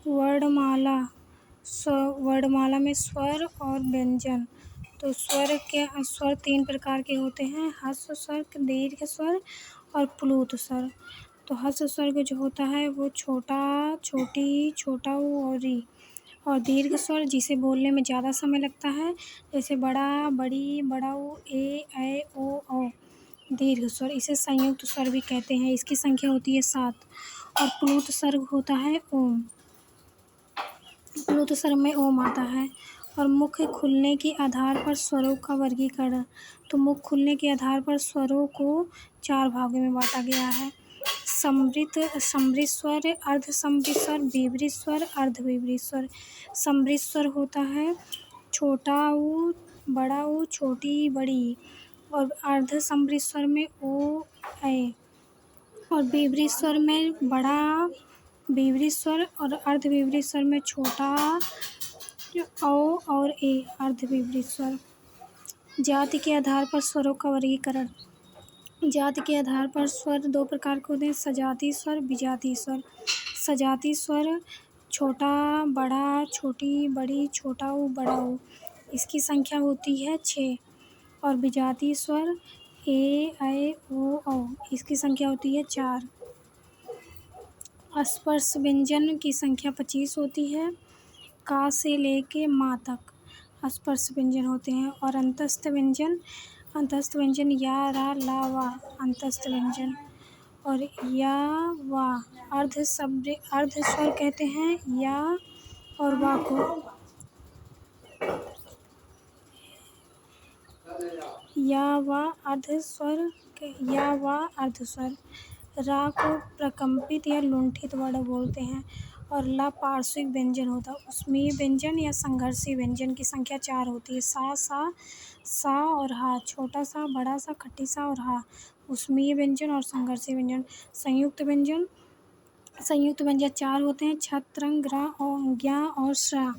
वर्णमाला वर्णमाला में स्वर और व्यंजन। तो स्वर 3 प्रकार के होते हैं, ह्रस्व स्वर, दीर्घ स्वर और प्लुत स्वर। तो ह्रस्व स्वर जो होता है वो छोटा, छोटी, छोटा ऊ और री। और दीर्घ स्वर जिसे बोलने में ज़्यादा समय लगता है, जैसे बड़ा, बड़ी, बड़ाऊ, ए, ऐ, ओ, औ। दीर्घ स्वर इसे संयुक्त स्वर भी कहते हैं। इसकी संख्या होती है 7। और प्लुत स्वर होता है ओम। प्लुत स्वर में ओम आता है। और मुख खुलने के आधार पर स्वरों का वर्गीकरण। तो मुख खुलने के आधार पर स्वरों को 4 भागों में बांटा गया है। समृत स्वर, अर्ध समृत स्वर, विवृत स्वर, अर्धविवृत स्वर। समृत स्वर होता है छोटा ऊ, बड़ा ऊ, छोटी, बड़ी। और अर्ध समृत स्वर में ओ, ऐ। और विवृत स्वर में बड़ा, विवृत स्वर और अर्धविवृत स्वर में छोटा औ और ए, अर्धविवृत स्वर। जाति के आधार पर स्वरों का वर्गीकरण। जाति के आधार पर स्वर 2 प्रकार के होते हैं, सजातीय स्वर, विजातीय स्वर। सजातीय स्वर छोटा, बड़ा, छोटी, बड़ी, छोटा ऊ, बड़ा ऊ। इसकी संख्या होती है 6। और विजातीय स्वर ए, ऐ, ओ, औ। इसकी संख्या होती है 4। स्पर्श व्यंजन की संख्या 25 होती है। का से लेके माँ तक स्पर्श व्यंजन होते हैं। और अंतस्थ व्यंजन या, रा, ला, वा। अंतस्थ व्यंजन। और या, वा अर्ध स्वर कहते हैं या और वा को। या वा अर्ध स्वर। रा को प्रकंपित या लुंठित वर्ण बोलते हैं। और ला पार्श्विक व्यंजन होता है। ऊष्मीय व्यंजन या संघर्षी व्यंजन की संख्या 4 होती है। सा और हा, छोटा सा, बड़ा सा, खट्टी सा और हा। ऊष्मीय व्यंजन और संघर्षी व्यंजन। संयुक्त व्यंजन 4 होते हैं, छत, रंग, ग्रा और ज्ञा और श्रा।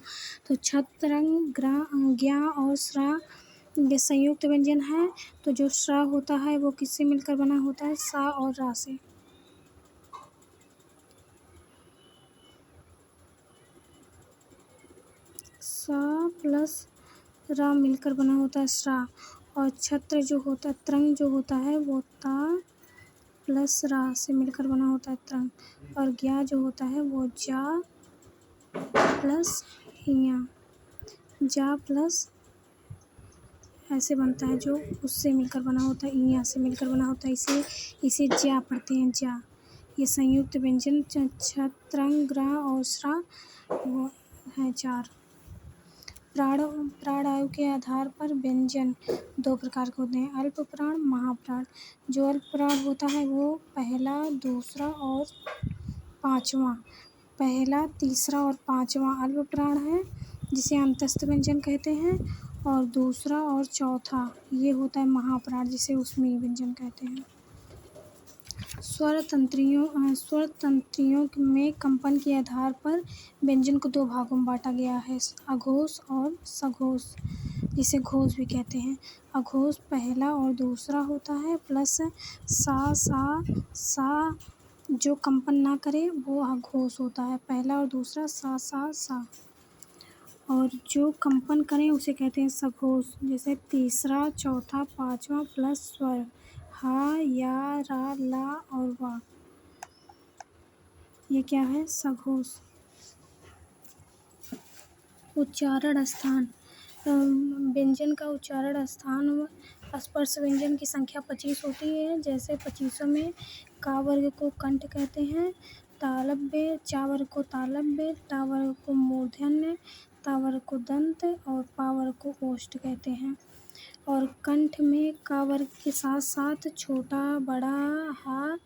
तो छत, रंग, ग्रा, ज्ञा और श्रा ये संयुक्त व्यंजन है। तो जो श्रा होता है वो किससे मिलकर बना होता है, सा और रा से। सा प्लस रा मिलकर बना होता है श्रा। और छत्र जो होता है, त्रंग जो होता है वो ता प्लस रा से मिलकर बना होता है त्रंग। और ज्ञा जो होता है वो जा प्लस इया, जा प्लस ऐसे बनता है, जो उससे मिलकर बना होता है, इया से मिलकर बना होता है, इसे ज्या पढ़ते हैं, ज्या। ये संयुक्त व्यंजन छत, त्रंग, ग्रा और श्रा वो है 4। प्राण आयु के आधार पर व्यंजन 2 प्रकार के होते हैं, अल्प प्राण, महाप्राण। जो अल्प प्राण होता है वो पहला, दूसरा और 5वां। पहला, तीसरा और 5वां अल्प प्राण है, जिसे अंतस्थ व्यंजन कहते हैं। और दूसरा और चौथा ये होता है महाप्राण, जिसे ऊष्मीय व्यंजन कहते हैं। स्वर तंत्रियों में कंपन के आधार पर व्यंजन को 2 भागों में बांटा गया है, अघोष और सघोष, जिसे घोष भी कहते हैं। अघोष पहला और दूसरा होता है, प्लस सा जो कंपन ना करे वो अघोष होता है। पहला और दूसरा सा। और जो कंपन करें उसे कहते हैं सघोष, जैसे तीसरा, चौथा, 5वां प्लस स्वर हा, या, रा, ला और वा। ये क्या है, सघोष। उच्चारण स्थान। व्यंजन का उच्चारण स्थान। स्पर्श व्यंजन की संख्या 25 होती है, जैसे 25 में का वर्ग को कंठ कहते हैं, तालव्य, चा वर्ग को तालव्य, टा वर्ग को मूर्धन्य, ता वर्ग को दंत और पा वर्ग को ओष्ठ कहते हैं। और कंठ में का वर्ग के साथ साथ छोटा, बड़ा, हा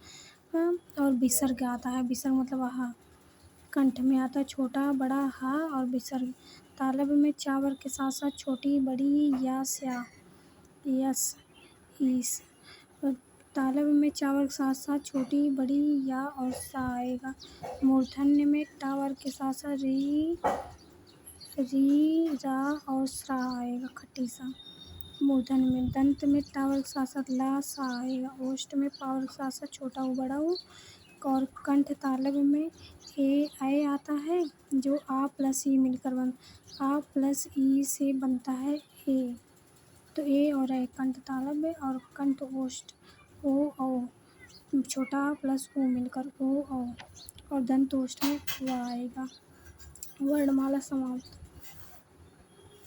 और विसर्ग आता है। विसर्ग मतलब हा कंठ में आता है, छोटा, बड़ा, हा और विसर्ग। तालव्य में चा वर्ग के साथ साथ छोटी, बड़ी, यास, या, यस, ईस। तालव्य में चा वर्ग के साथ साथ छोटी, बड़ी, या और सा आएगा। मूर्धन्य में टा वर्ग के साथ साथ री, रा और श्रा आएगा, खट्टी सा। मूर्धन्य में दंत में टा वर्ग के साथ साथ ला, सा आएगा। ओष्ठ में पा वर्ग के साथ साथ छोटा ऊ, बड़ा ऊ, और कंठ तालव्य में ऐ आता है, जो आ प्लस ई मिलकर आ प्लस ई से बनता है ए। तो ए और ऐ कंठ तालव्य और कंठ ओष्ठ ओ औ, छोटा आ प्लस ऊ मिलकर ओ औ, और दंत ओष्ठ में व आएगा। वर्णमाला समाप्त।